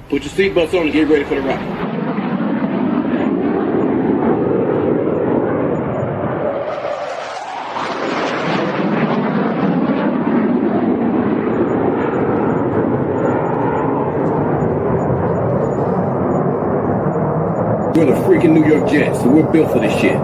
Put your seatbelts on and get ready for the ride. We're the freaking New York Jets, so we're built for this shit.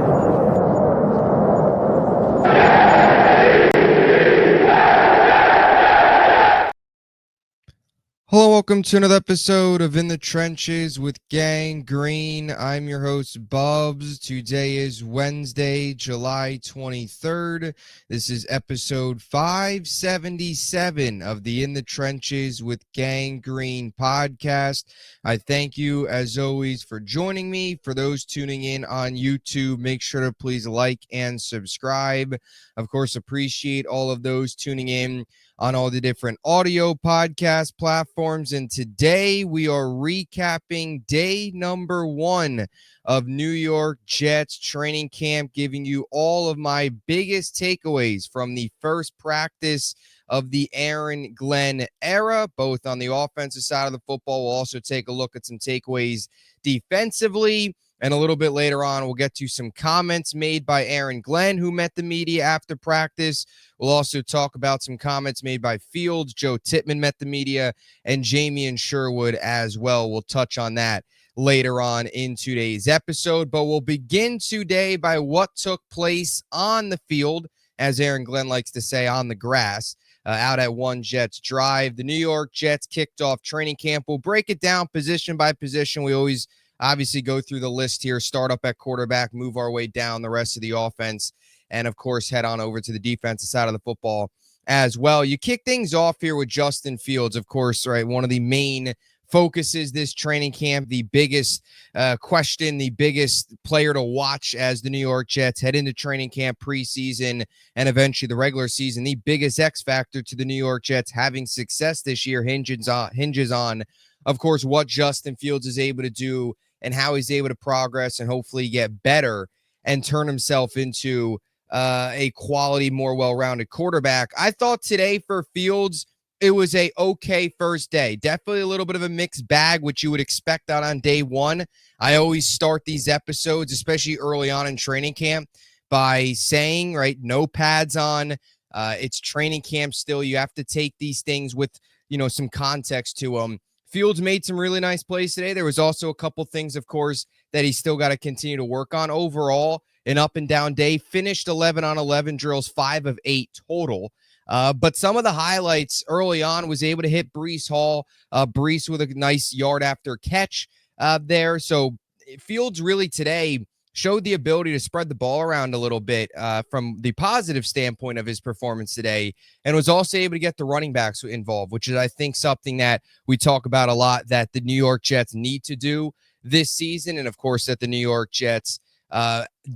Hello, welcome to another episode of In the Trenches with Gang Green. I'm your host, Bubbs. Today is Wednesday, July 23rd. This is episode 577 of the In the Trenches with Gang Green podcast. I thank you, as always, for joining me. For those tuning in on YouTube, make sure to please like and subscribe. Of course, appreciate all of those tuning in on all the different audio podcast platforms. And today we are recapping day number 1 of New York Jets training camp, giving you all of my biggest takeaways from the first practice of the Aaron Glenn era, both on the offensive side of the football. We'll also take a look at some takeaways defensively. And a little bit later on, we'll get to some comments made by Aaron Glenn, who met the media after practice. We'll also talk about some comments made by Fields. Joe Titman met the media, and Jamie and Sherwood as well. We'll touch on that later on in today's episode. But we'll begin today by what took place on the field, as Aaron Glenn likes to say, on the grass, out at One Jets Drive. The New York Jets kicked off training camp. We'll break it down position by position. We always obviously go through the list here, start up at quarterback, move our way down the rest of the offense, and of course head on over to the defensive side of the football as well. You kick things off here with Justin Fields, of course, right? One of the main focuses this training camp, the biggest question, the biggest player to watch as the New York Jets head into training camp, preseason, and eventually the regular season. The biggest X factor to the New York Jets having success this year hinges on, of course, what Justin Fields is able to do and how he's able to progress and hopefully get better and turn himself into a quality, more well-rounded quarterback. I thought today for Fields, it was a okay first day. Definitely a little bit of a mixed bag, which you would expect out on day one. I always start these episodes, especially early on in training camp, by saying, right, no pads on. It's training camp still. You have to take these things with, some context to them. Fields made some really nice plays today. There was also a couple things, of course, that he's still got to continue to work on. Overall, an up and down day. Finished 11 on 11 drills, 5 of 8 total. But some of the highlights early on was able to hit Breece Hall. Breece with a nice yard after catch there. So Fields really today showed the ability to spread the ball around a little bit from the positive standpoint of his performance today, and was also able to get the running backs involved, which is, I think, something that we talk about a lot that the New York Jets need to do this season. And, of course, that the New York Jets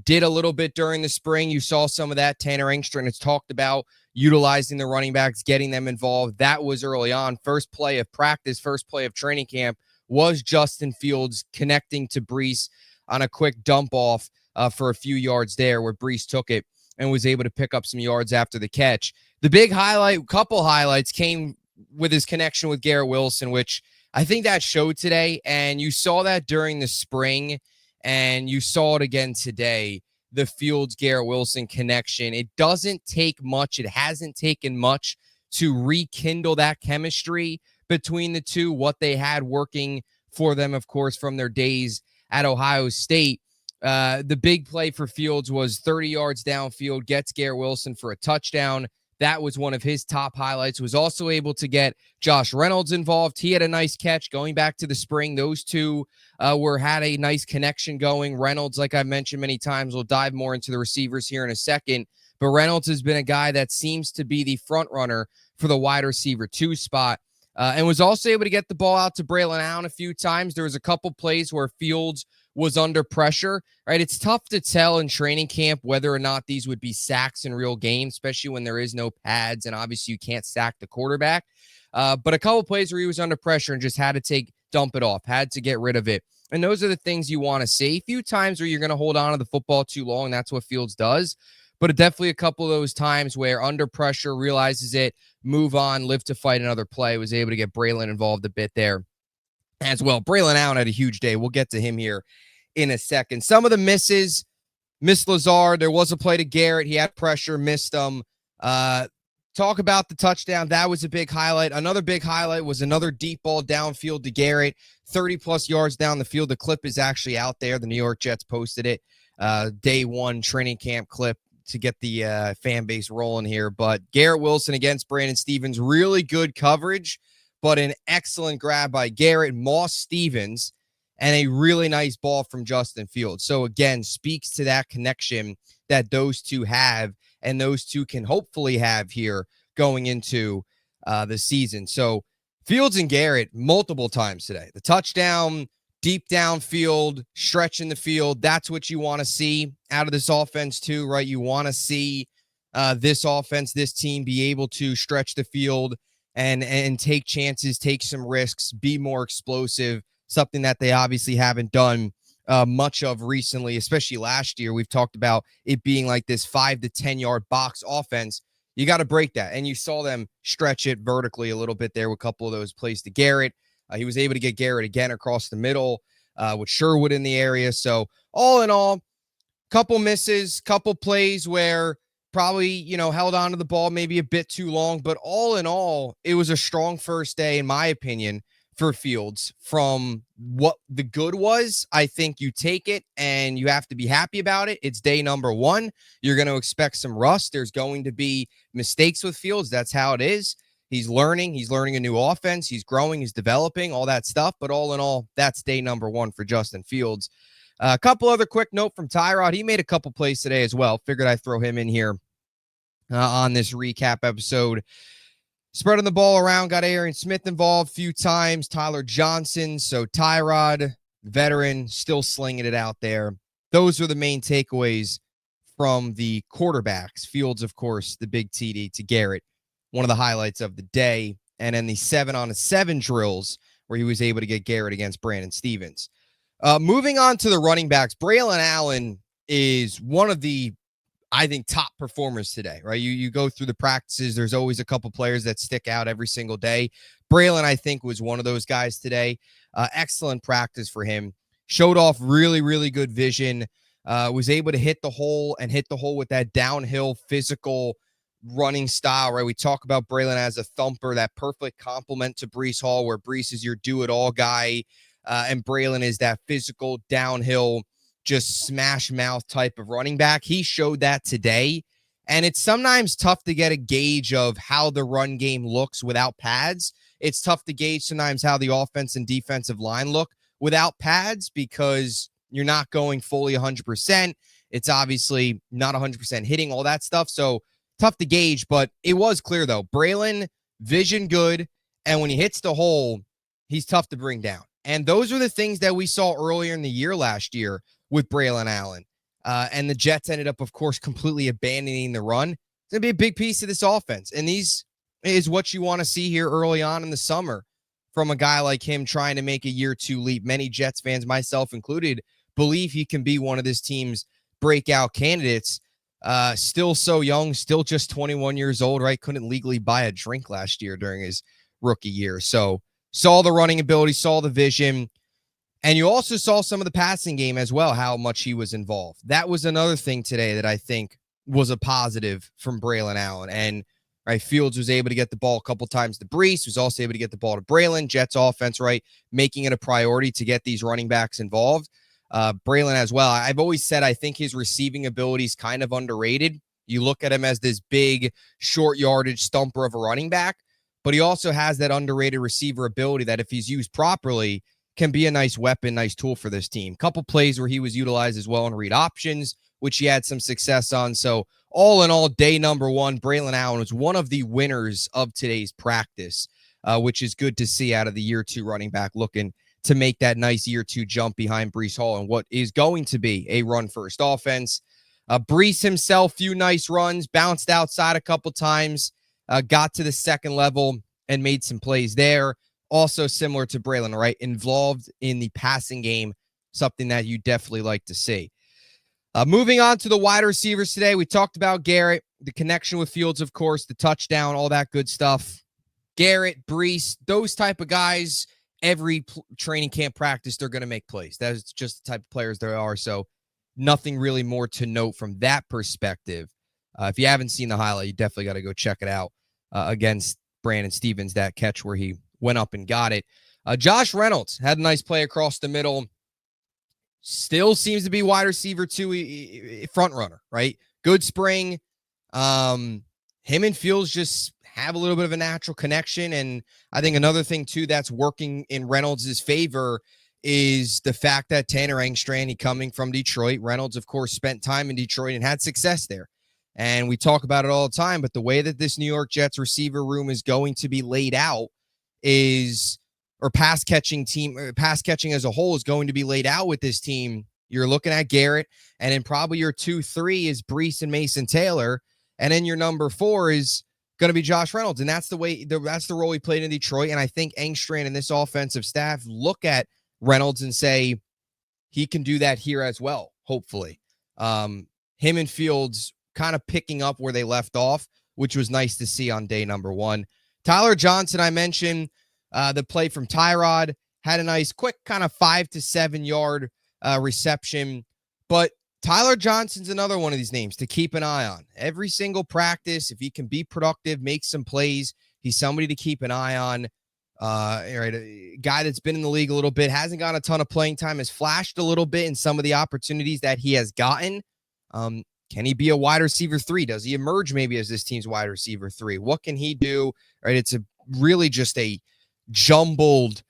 did a little bit during the spring. You saw some of that. Tanner Engstrand has talked about utilizing the running backs, getting them involved. That was early on. First play of practice, first play of training camp was Justin Fields connecting to Breece on a quick dump off for a few yards there where Breece took it and was able to pick up some yards after the catch. The big couple highlights came with his connection with Garrett Wilson, which I think that showed today. And you saw that during the spring and you saw it again today, the Fields-Garrett Wilson connection. It doesn't take much. It hasn't taken much to rekindle that chemistry between the two, what they had working for them, of course, from their days at Ohio State. The big play for Fields was 30 yards downfield, gets Garrett Wilson for a touchdown. That was one of his top highlights. Was also able to get Josh Reynolds involved. He had a nice catch going back to the spring. Those two had a nice connection going. Reynolds, like I mentioned many times, we'll dive more into the receivers here in a second. But Reynolds has been a guy that seems to be the front runner for the wide receiver 2 spot. And was also able to get the ball out to Braelon Allen a few times. There was a couple plays where Fields was under pressure, right? It's tough to tell in training camp whether or not these would be sacks in real games, especially when there is no pads, and obviously you can't sack the quarterback. But a couple plays where he was under pressure and just had to dump it off, had to get rid of it. And those are the things you want to see. A few times where you're going to hold on to the football too long, that's what Fields does. But definitely a couple of those times where under pressure, realizes it, move on, live to fight another play, was able to get Braelon involved a bit there as well. Braelon Allen had a huge day. We'll get to him here in a second. Some of the misses, missed Lazard. There was a play to Garrett. He had pressure, missed them. Talk about the touchdown. That was a big highlight. Another big highlight was another deep ball downfield to Garrett, 30-plus yards down the field. The clip is actually out there. The New York Jets posted it. Day one training camp clip to get the fan base rolling here. But Garrett Wilson against Brandon Stevens, really good coverage, but an excellent grab by Garrett, Moss Stevens, and a really nice ball from Justin Fields. So again, speaks to that connection that those two have, and those two can hopefully have here going into the season. So Fields and Garrett multiple times today. The touchdown, deep downfield, stretching the field. That's what you want to see out of this offense too, right? You want to see this offense, this team be able to stretch the field and take chances, take some risks, be more explosive, something that they obviously haven't done much of recently, especially last year. We've talked about it being like this 5 to 10 yard box offense. You got to break that. And you saw them stretch it vertically a little bit there with a couple of those plays to Garrett. He was able to get Garrett again across the middle with Sherwood in the area. So all in all, couple misses, couple plays where probably, held on to the ball maybe a bit too long. But all in all, it was a strong first day, in my opinion, for Fields. From what the good was, I think you take it and you have to be happy about it. It's day number one. You're going to expect some rust. There's going to be mistakes with Fields. That's how it is. He's learning a new offense. He's growing, he's developing, all that stuff. But all in all, that's day number one for Justin Fields. A couple other quick note from Tyrod. He made a couple plays today as well. Figured I'd throw him in here on this recap episode. Spreading the ball around, got Aaron Smith involved a few times, Tyler Johnson. So Tyrod, veteran, still slinging it out there. Those are the main takeaways from the quarterbacks. Fields, of course, the big TD to Garrett, one of the highlights of the day. And then the 7-on-7 drills where he was able to get Garrett against Brandon Stevens. Moving on to the running backs, Braelon Allen is one of the, I think, top performers today, right? You go through the practices. There's always a couple players that stick out every single day. Braelon, I think, was one of those guys today. Excellent practice for him. Showed off really, really good vision. Was able to hit the hole with that downhill physical running style, right? We talk about Braelon as a thumper, that perfect complement to Breece Hall, where Breece is your do-it-all guy, and Braelon is that physical downhill, just smash mouth type of running back. He showed that today. And it's sometimes tough to get a gauge of how the run game looks without pads. It's tough to gauge sometimes how the offense and defensive line look without pads, because you're not going fully 100%. It's obviously not 100% hitting, all that stuff. So tough to gauge, but it was clear though. Braelon, vision good. And when he hits the hole, he's tough to bring down. And those are the things that we saw earlier in the year last year with Braelon Allen. And the Jets ended up, of course, completely abandoning the run. It's going to be a big piece of this offense. And these is what you want to see here early on in the summer from a guy like him trying to make a year two leap. Many Jets fans, myself included, believe he can be one of this team's breakout candidates. Still so young, still just 21 years old, right? Couldn't legally buy a drink last year during his rookie year. So saw the running ability, saw the vision. And you also saw some of the passing game as well, how much he was involved. That was another thing today that I think was a positive from Braelon Allen. And right, Fields was able to get the ball a couple times to Breece, was also able to get the ball to Braelon. Jets offense, right, making it a priority to get these running backs involved. Braelon as well. I've always said I think his receiving ability is kind of underrated. You look at him as this big, short yardage stumper of a running back, but he also has that underrated receiver ability that if he's used properly can be a nice weapon, nice tool for this team. Couple plays where he was utilized as well in read options, which he had some success on. So all in all, day number one, Braelon Allen was one of the winners of today's practice, which is good to see out of the year two running back looking to make that nice year two jump behind Breece Hall and what is going to be a run-first offense. Breece himself, few nice runs, bounced outside a couple times, got to the second level and made some plays there. Also similar to Braelon, right? Involved in the passing game, something that you definitely like to see. Moving on to the wide receivers today, we talked about Garrett, the connection with Fields, of course, the touchdown, all that good stuff. Garrett, Breece, those type of guys, every training camp practice, they're going to make plays. That's just the type of players they are. So nothing really more to note from that perspective. If you haven't seen the highlight, you definitely got to go check it out against Brandon Stevens, that catch where he went up and got it. Josh Reynolds had a nice play across the middle. Still seems to be wide receiver 2 front runner, right? Good spring. Him and Fields just have a little bit of a natural connection. And I think another thing, too, that's working in Reynolds' favor is the fact that Tanner Engstrand, he coming from Detroit. Reynolds, of course, spent time in Detroit and had success there. And we talk about it all the time, but the way that this New York Jets receiver room is going to be laid out is, or pass catching as a whole is going to be laid out with this team. You're looking at Garrett, and then probably your 2-3 is Brees and Mason Taylor. And then your number 4 is going to be Josh Reynolds. And that's the role he played in Detroit. And I think Engstrand and this offensive staff look at Reynolds and say he can do that here as well, hopefully. Him and Fields kind of picking up where they left off, which was nice to see on day number 1. Tyler Johnson, I mentioned the play from Tyrod, had a nice quick kind of 5 to 7 yard reception. But Tyler Johnson's another one of these names to keep an eye on. Every single practice, if he can be productive, make some plays, he's somebody to keep an eye on. Right, a guy that's been in the league a little bit, hasn't gotten a ton of playing time, has flashed a little bit in some of the opportunities that he has gotten. Can he be a wide receiver 3? Does he emerge maybe as this team's wide receiver 3? What can he do? Right, it's really just a jumbled,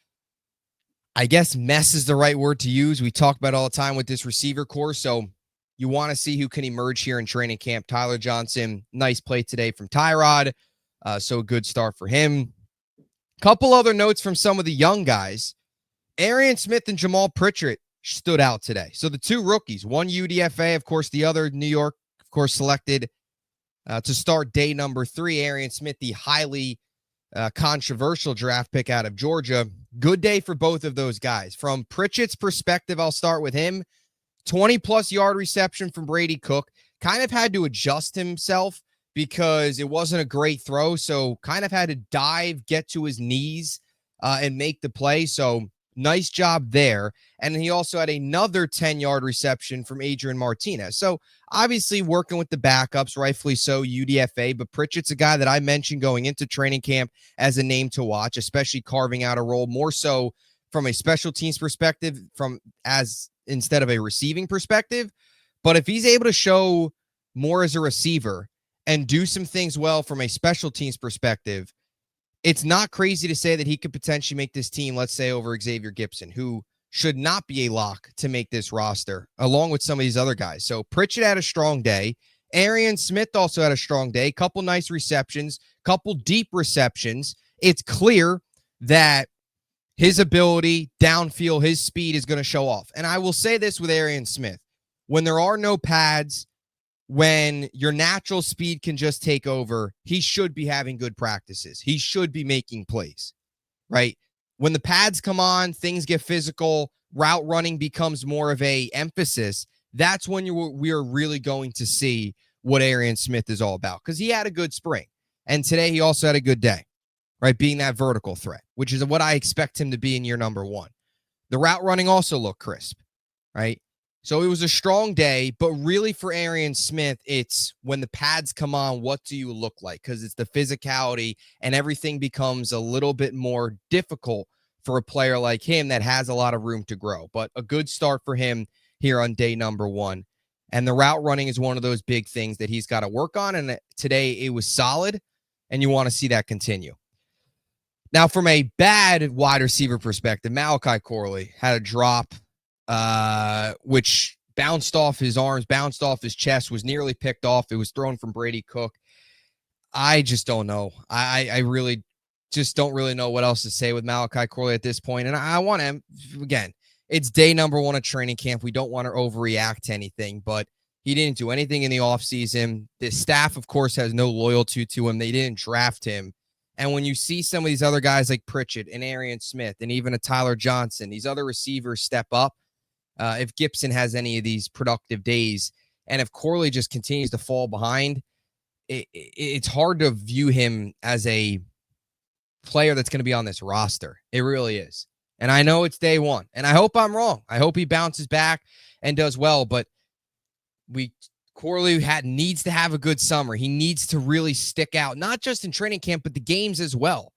I guess mess is the right word to use. We talk about it all the time with this receiver core. So you want to see who can emerge here in training camp. Tyler Johnson, nice play today from Tyrod. So a good start for him. Couple other notes from some of the young guys. Arian Smith and Jamal Pritchett stood out today. So the 2 rookies, one UDFA, of course, the other New York, of course, selected to start day number 3. Arian Smith, the highly controversial draft pick out of Georgia. Good day for both of those guys. From Pritchett's perspective, I'll start with him. 20-plus yard reception from Brady Cook. Kind of had to adjust himself because it wasn't a great throw, so kind of had to dive, get to his knees, and make the play. So nice job there. And he also had another 10-yard reception from Adrian Martinez. So obviously working with the backups, rightfully so, UDFA, but Pritchett's a guy that I mentioned going into training camp as a name to watch, especially carving out a role more so from a special teams perspective instead of a receiving perspective. But if he's able to show more as a receiver and do some things well from a special teams perspective, it's not crazy to say that he could potentially make this team, let's say, over Xavier Gibson, who should not be a lock to make this roster, along with some of these other guys. So Pritchett had a strong day. Arian Smith also had a strong day. Couple nice receptions, couple deep receptions. It's clear that his ability, downfield, his speed is going to show off. And I will say this with Arian Smith. When there are no pads, when your natural speed can just take over, he should be having good practices. He should be making plays, right? When the pads come on, things get physical, route running becomes more of a emphasis. That's when we are really going to see what Arian Smith is all about, because he had a good spring. And today he also had a good day, right? Being that vertical threat, which is what I expect him to be in year number 1. The route running also looked crisp, right? So it was a strong day, but really for Arian Smith, it's when the pads come on, what do you look like? Because it's the physicality and everything becomes a little bit more difficult for a player like him that has a lot of room to grow. But a good start for him here on day number 1. And the route running is one of those big things that he's got to work on. And today it was solid, and you want to see that continue. Now, from a bad wide receiver perspective, Malachi Corley had a drop, which bounced off his arms, bounced off his chest, was nearly picked off. It was thrown from Brady Cook. I just don't know. I really just don't really know what else to say with Malachi Corley at this point. And I want him, again, it's day number 1 of training camp. We don't want to overreact to anything, but he didn't do anything in the offseason. The staff, of course, has no loyalty to him. They didn't draft him. And when you see some of these other guys like Pritchett and Arian Smith and even a Tyler Johnson, these other receivers step up, if Gibson has any of these productive days, and if Corley just continues to fall behind, it's hard to view him as a player that's going to be on this roster. It really is. And I know it's day one, and I hope I'm wrong. I hope he bounces back and does well, but Corley needs to have a good summer. He needs to really stick out, not just in training camp, but the games as well,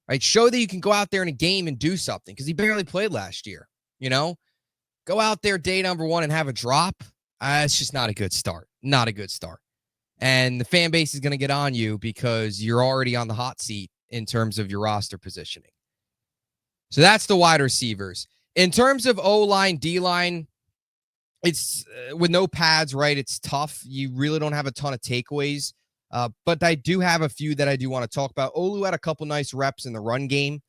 right? Show that you can go out there in a game and do something, because he barely played last year, Go out there day number one and have a drop. It's just not a good start. Not a good start. And the fan base is going to get on you because you're already on the hot seat in terms of your roster positioning. So that's the wide receivers. In terms of O-line, D-line, it's with no pads, right? It's tough. You really don't have a ton of takeaways. But I do have a few that I do want to talk about. Olu had a couple nice reps in the run game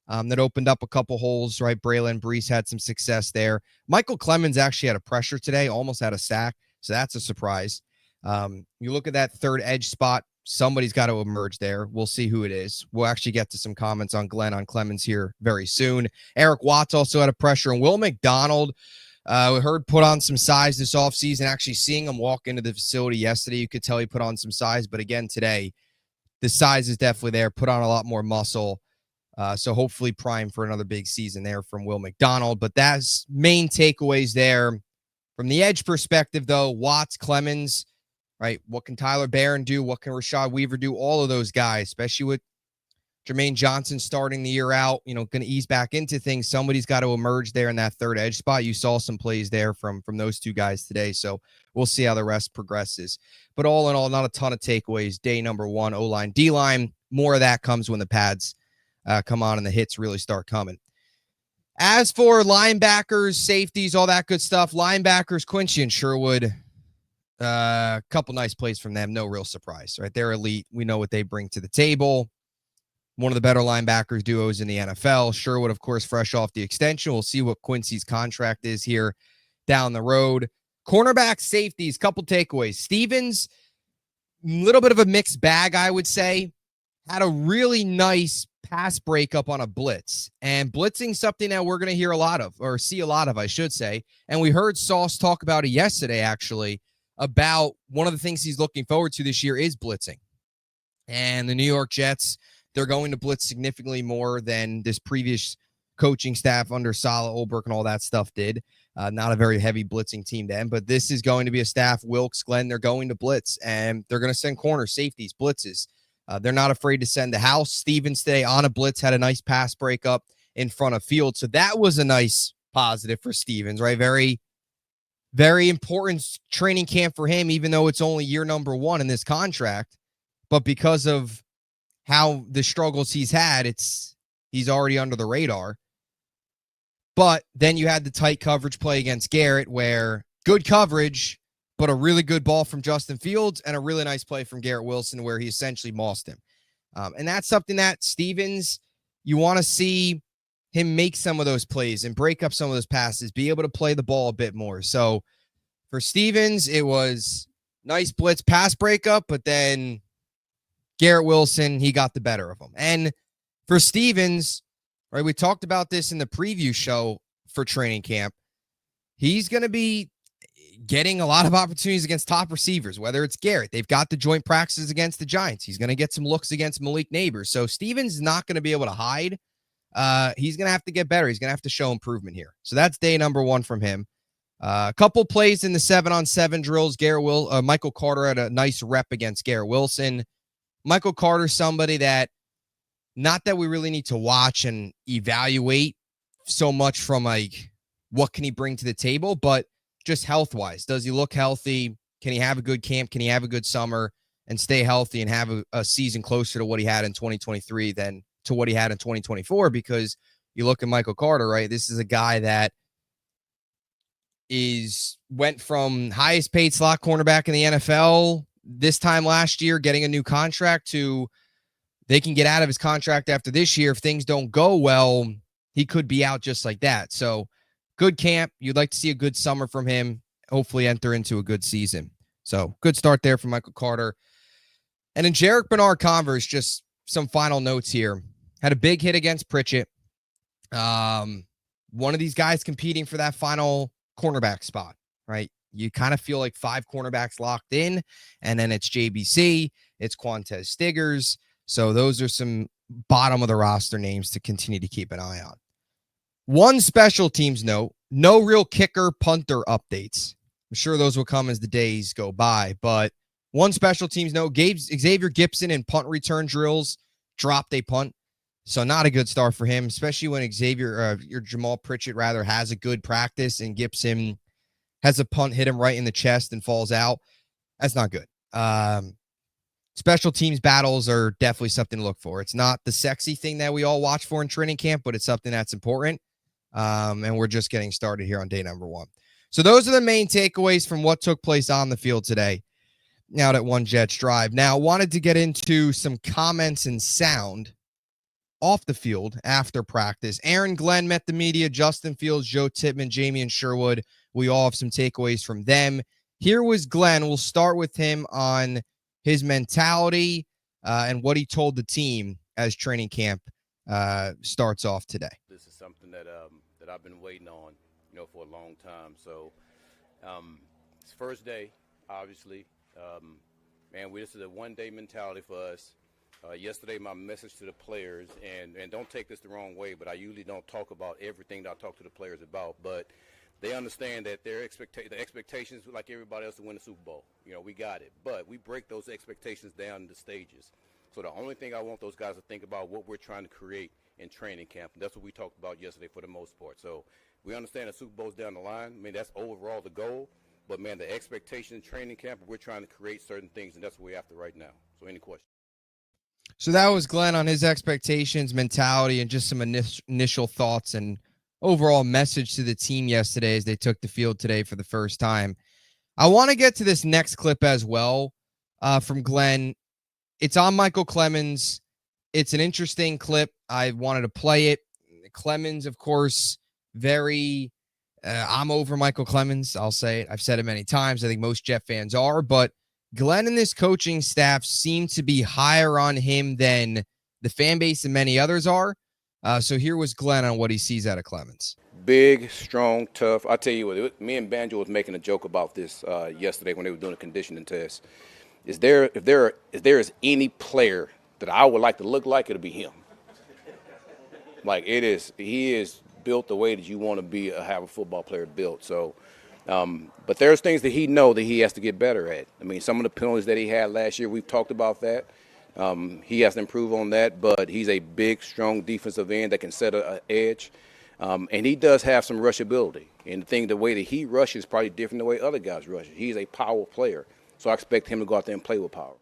that opened up a couple holes, right? Braelon, Brees had some success there. Michael Clemens actually had a pressure today, almost had a sack. So that's a surprise. You look at that third edge spot, somebody's got to emerge there. We'll see who it is. We'll actually get to some comments on Clemens here very soon. Eric Watts also had a pressure, and Will McDonald, we heard put on some size this offseason. Actually seeing him walk into the facility yesterday, you could tell he put on some size. But again, today, the size is definitely there. Put on a lot more muscle. So hopefully prime for another big season there from Will McDonald. But that's main takeaways there. From the edge perspective, though, Watts, Clemens, right? What can Tyler Barron do? What can Rashad Weaver do? All of those guys, especially with Jermaine Johnson starting the year out, going to ease back into things. Somebody's got to emerge there in that third edge spot. You saw some plays there from those two guys today. So we'll see how the rest progresses. But all in all, not a ton of takeaways. Day number one, O-line, D-line. More of that comes when the pads come on and the hits really start coming. As for linebackers, safeties, all that good stuff, linebackers, Quincy and Sherwood, a couple nice plays from them. No real surprise, right? They're elite. We know what they bring to the table. One of the better linebackers duos in the NFL. Sherwood, of course, fresh off the extension. We'll see what Quincy's contract is here down the road. Cornerback, safeties, couple takeaways. Stevens, a little bit of a mixed bag, I would say. Had a really nice pass breakup on a blitz. And blitzing something that we're going to hear a lot of, or see a lot of, I should say. And we heard Sauce talk about it yesterday, actually, about one of the things he's looking forward to this year is blitzing. And the New York Jets, they're going to blitz significantly more than this previous coaching staff under Saleh, Olberg, and all that stuff did. Not a very heavy blitzing team then, but this is going to be a staff, Wilkes, Glenn, they're going to blitz, and they're going to send corners, safeties, blitzes. They're not afraid to send the house. Stevens today on a blitz had a nice pass breakup in front of field, so that was a nice positive for Stevens, right? Very, very important training camp for him, even though it's only year number one in this contract. But because of how the struggles he's had, he's already under the radar. But then you had the tight coverage play against Garrett where good coverage, but a really good ball from Justin Fields and a really nice play from Garrett Wilson where he essentially mossed him. And that's something that Stevens, you want to see him make some of those plays and break up some of those passes, be able to play the ball a bit more. So for Stevens, it was nice blitz pass breakup, but then Garrett Wilson, he got the better of him. And for Stevens, right, we talked about this in the preview show for training camp. He's going to be getting a lot of opportunities against top receivers, whether it's Garrett. They've got the joint practices against the Giants. He's going to get some looks against Malik Neighbors. So Stevens is not going to be able to hide. He's going to have to get better. He's going to have to show improvement here. So that's day number one from him. A couple plays in the 7-on-7 drills. Michael Carter had a nice rep against Garrett Wilson. Michael Carter, somebody that, not that we really need to watch and evaluate so much from like what can he bring to the table, but just health-wise. Does he look healthy? Can he have a good camp? Can he have a good summer and stay healthy and have a season closer to what he had in 2023 than to what he had in 2024? Because you look at Michael Carter, right? This is a guy that went from highest paid slot cornerback in the NFL this time last year, getting a new contract, to they can get out of his contract after this year. If things don't go well, he could be out just like that. So good camp. You'd like to see a good summer from him, hopefully enter into a good season. So good start there from Michael Carter. And then Jarek Bernard-Converse, just some final notes here. Had a big hit against Pritchett. One of these guys competing for that final cornerback spot, right? You kind of feel like 5 cornerbacks locked in, and then it's JBC, it's Quantez Stiggers. So those are some bottom of the roster names to continue to keep an eye on. One special teams note, no real kicker punter updates. I'm sure those will come as the days go by, but one special teams note, Xavier Gipson in punt return drills dropped a punt. So not a good start for him, especially when your Jamal Pritchett rather has a good practice and Gipson has a punt hit him right in the chest and falls out. That's not good. Special teams battles are definitely something to look for. It's not the sexy thing that we all watch for in training camp, but it's something that's important. And we're just getting started here on day number 1. So those are the main takeaways from what took place on the field today out at One Jets Drive. Now, wanted to get into some comments and sound off the field after practice. Aaron Glenn met the media, Justin Fields, Joe Titman, Jamie and Sherwood. We all have some takeaways from them. Here was Glenn. We'll start with him on his mentality and what he told the team as training camp starts off today. This is something that I've been waiting on, for a long time. So it's first day, obviously. This is a one-day mentality for us. Yesterday, my message to the players, and don't take this the wrong way, but I usually don't talk about everything that I talk to the players about, but they understand that the expectations, like everybody else, to win the Super Bowl. We got it. But we break those expectations down into stages. So the only thing I want those guys to think about what we're trying to create in training camp. And that's what we talked about yesterday for the most part. So we understand the Super Bowl's down the line. That's overall the goal. But, the expectation in training camp, we're trying to create certain things, and that's what we're after right now. So any questions? So that was Glenn on his expectations, mentality, and just some initial thoughts and overall message to the team yesterday as they took the field today for the first time. I want to get to this next clip as well from Glenn. It's on Michael Clemens. It's an interesting clip. I wanted to play it. Clemens, of course, I'm over Michael Clemens. I'll say it. I've said it many times. I think most Jet fans are, but Glenn and this coaching staff seem to be higher on him than the fan base and many others are. So here was Glenn on what he sees out of Clemens. Big, strong, tough. I tell you what, me and Banjo was making a joke about this yesterday when they were doing a conditioning test. If there is any player that I would like to look like, it'll be him. He is built the way that you want to have a football player built. So, but there's things that he knows that he has to get better at. Some of the penalties that he had last year, we've talked about that. He has to improve on that, but he's a big, strong defensive end that can set an edge. And he does have some rush ability. And the way that he rushes is probably different than the way other guys rush. He's a power player. So I expect him to go out there and play with power.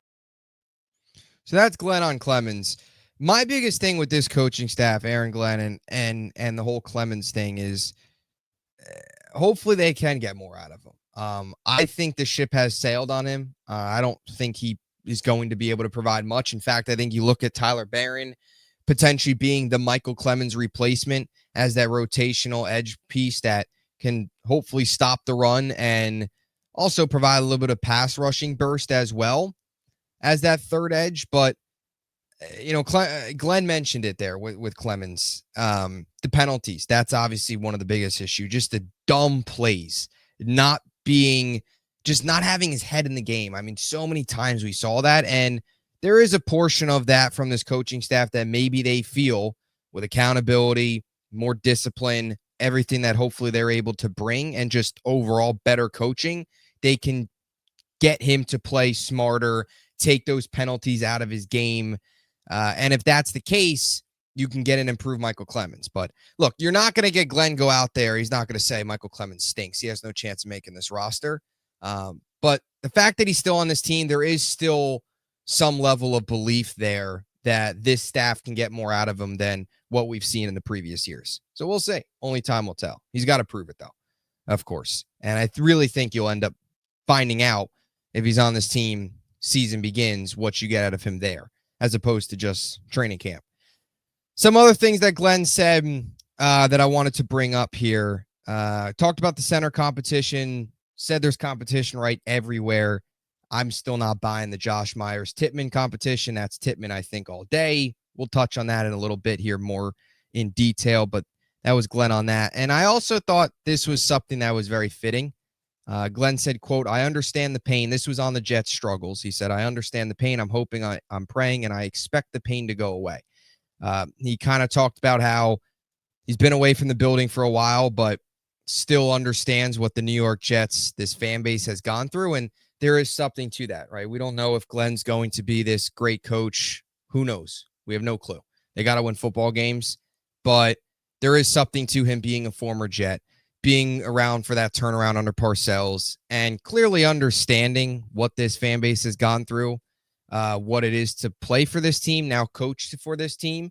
So that's Glenn on Clemens. My biggest thing with this coaching staff, Aaron Glenn and the whole Clemens thing is hopefully they can get more out of him. I think the ship has sailed on him. I don't think he is going to be able to provide much. In fact, I think you look at Tyler Barron potentially being the Michael Clemens replacement as that rotational edge piece that can hopefully stop the run and also provide a little bit of pass rushing burst as well as that third edge. But, Glenn mentioned it there with Clemens. The penalties, that's obviously one of the biggest issues. Just the dumb plays, not having his head in the game. So many times we saw that, and there is a portion of that from this coaching staff that maybe they feel with accountability, more discipline, everything that hopefully they're able to bring, and just overall better coaching, they can get him to play smarter, take those penalties out of his game. And if that's the case, you can get an improved Michael Clemens. But look, you're not going to get Glenn go out there. He's not going to say Michael Clemens stinks. He has no chance of making this roster. But the fact that he's still on this team, there is still some level of belief there that this staff can get more out of him than what we've seen in the previous years. So we'll see. Only time will tell. He's got to prove it, though, of course. And I really think you'll end up finding out if he's on this team, season begins, what you get out of him there, as opposed to just training camp. Some other things that Glenn said that I wanted to bring up here. Talked about the center competition, said there's competition right everywhere. I'm still not buying the Josh Myers Titman competition. That's Titman, I think, all day. We'll touch on that in a little bit here more in detail, but that was Glenn on that. And I also thought this was something that was very fitting. Glenn said, quote, "I understand the pain." This was on the Jets' struggles. He said, "I understand the pain. I'm hoping, I'm praying, and I expect the pain to go away." He kind of talked about how He's been away from the building for a while, but still understands what the New York Jets, this fan base, has gone through. And there is something to that, right? We don't know if Glenn's going to be this great coach. Who knows? We have no clue. They got to win football games, but there is something to him being a former Jet, being around for that turnaround under Parcells, and clearly understanding what this fan base has gone through, what it is to play for this team, now coach for this team.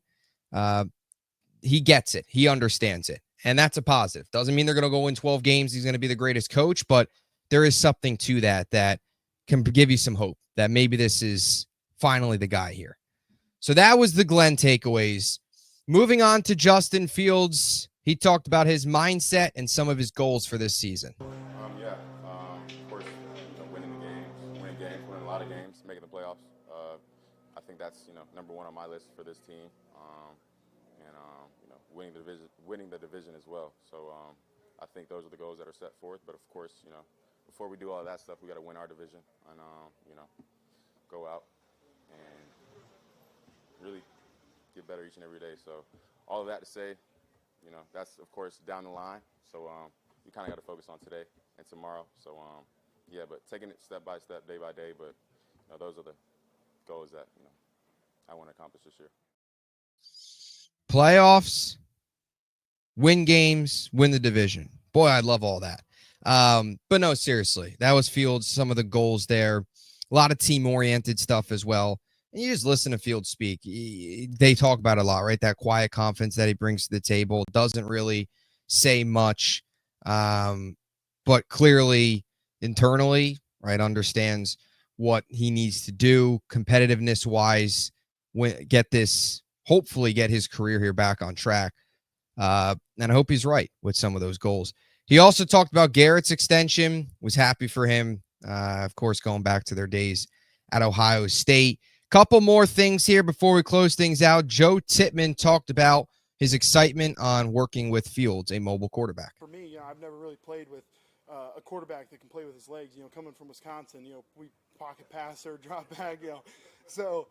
He gets it. He understands it. And that's a positive. Doesn't mean they're going to go win 12 games. He's going to be the greatest coach, but there is something to that can give you some hope that maybe this is finally the guy here. So that was the Glenn takeaways. Moving on to Justin Fields. He talked about his mindset and some of his goals for this season. Of course, winning a lot of games, making the playoffs. I think that's, number one on my list for this team. Winning the division as well. So I think those are the goals that are set forth. But of course, before we do all of that stuff, we got to win our division and go out and really get better each and every day. So all of that to say, that's of course down the line. So we kind of got to focus on today and tomorrow. So but taking it step by step, day by day. But those are the goals that I want to accomplish this year. Playoffs, win games, win the division. Boy, I love all that. But no, seriously, that was Fields, some of the goals there. A lot of team-oriented stuff as well. And you just listen to Fields speak. They talk about it a lot, right? That quiet confidence that he brings to the table. Doesn't really say much, but clearly, internally, right, understands what he needs to do competitiveness-wise, hopefully get his career here back on track. And I hope he's right with some of those goals. He also talked about Garrett's extension, was happy for him, of course, going back to their days at Ohio State. Couple more things here before we close things out. Joe Titman talked about his excitement on working with Fields, a mobile quarterback. For me, I've never really played with a quarterback that can play with his legs. Coming from Wisconsin, we pocket passer, drop back, So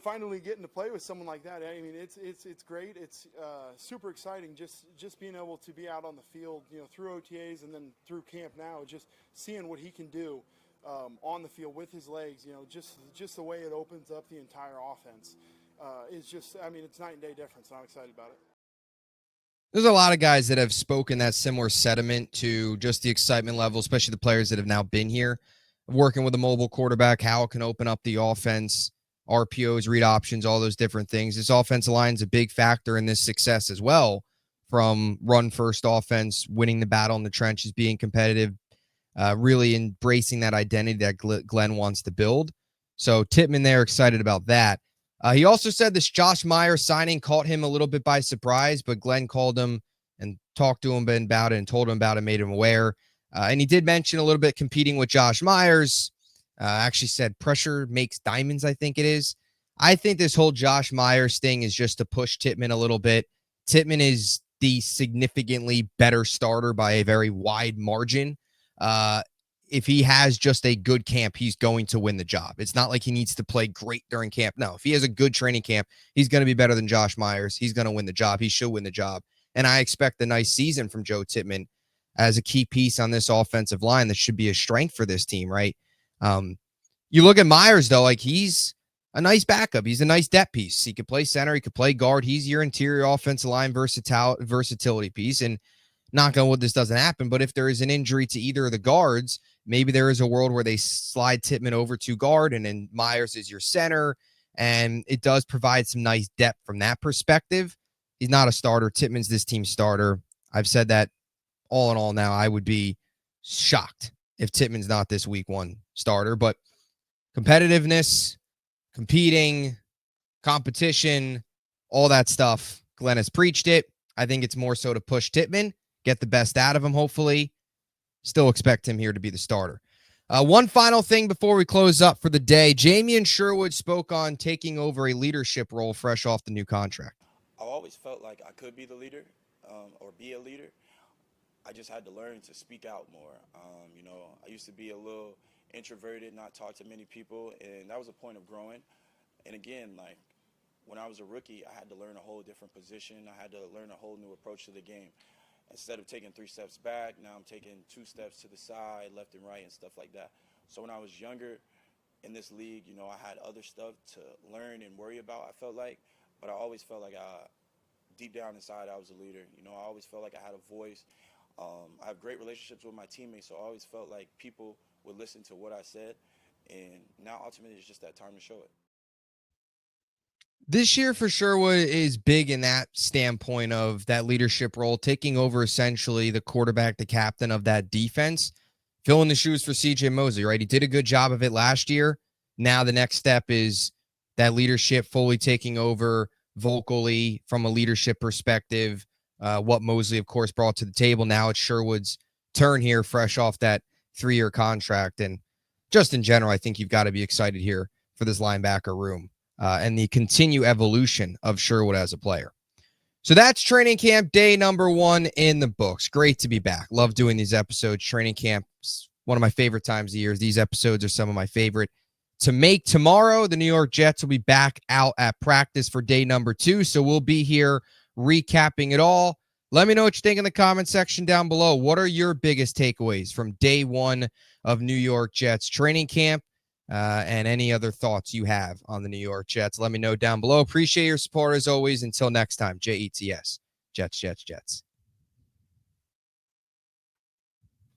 finally getting to play with someone like that, I mean, it's great. It's super exciting just being able to be out on the field, through OTAs and then through camp now, just seeing what he can do on the field with his legs. Just the way it opens up the entire offense is just, I mean, it's night and day difference. I'm excited about it. There's a lot of guys that have spoken that similar sentiment to just the excitement level, especially the players that have now been here, working with a mobile quarterback, how it can open up the offense, RPOs, read options, all those different things. This offensive line is a big factor in this success as well, from run-first offense, winning the battle in the trenches, being competitive, really embracing that identity that Glenn wants to build. So Titman there, excited about that. He also said this Josh Myers signing caught him a little bit by surprise, but Glenn called him and talked to him about it and told him about it, made him aware. And he did mention a little bit competing with Josh Myers. Actually said pressure makes diamonds, I think it is. I think this whole Josh Myers thing is just to push Titman a little bit. Titman is the significantly better starter by a very wide margin. If he has just a good camp, he's going to win the job. It's not like he needs to play great during camp. No, if he has a good training camp, he's going to be better than Josh Myers. He's going to win the job. He should win the job. And I expect a nice season from Joe Titman as a key piece on this offensive line that should be a strength for this team, right? You look at Myers, though, like he's a nice backup. He's a nice depth piece. He could play center. He could play guard. He's your interior offensive line versatility piece. And knock on wood, this doesn't happen. But if there is an injury to either of the guards, maybe there is a world where they slide Titman over to guard and then Myers is your center. And it does provide some nice depth from that perspective. He's not a starter. Titman's this team's starter. I've said that all in all now. I would be shocked if Titman's not this week one starter. But competitiveness, competing, competition, all that stuff, Glenn has preached it. I think it's more so to push Titman, get the best out of him, hopefully. Still expect him here to be the starter. One final thing before we close up for the day. Jamie and Sherwood spoke on taking over a leadership role fresh off the new contract. I always felt like I could be the leader or be a leader. I just had to learn to speak out more. I used to be a little introverted, not talk to many people, and that was a point of growing. And again, when I was a rookie, I had to learn a whole different position. I had to learn a whole new approach to the game. Instead of taking 3 steps back, now I'm taking 2 steps to the side, left and right, and stuff like that. So when I was younger in this league, you know, I had other stuff to learn and worry about, I felt like. But I always felt like deep down inside, I was a leader. You know, I always felt like I had a voice. I have great relationships with my teammates, so I always felt like people would listen to what I said. And now ultimately it's just that time to show it. This year for Sherwood is big in that standpoint of that leadership role, taking over essentially the quarterback, the captain of that defense, filling the shoes for CJ Mosley, right? He did a good job of it last year. Now the next step is that leadership fully taking over vocally from a leadership perspective, what Mosley, of course, brought to the table. Now it's Sherwood's turn here, fresh off that 3-year contract. And just in general, I think you've got to be excited here for this linebacker room. And the continued evolution of Sherwood as a player. So that's training camp day number 1 in the books. Great to be back. Love doing these episodes. Training camp's one of my favorite times of year. These episodes are some of my favorite to make. Tomorrow, the New York Jets will be back out at practice for day number 2. So we'll be here recapping it all. Let me know what you think in the comment section down below. What are your biggest takeaways from day 1 of New York Jets training camp? And any other thoughts you have on the New York Jets, let me know down below. Appreciate your support as always. Until next time, JETS, Jets, Jets, Jets.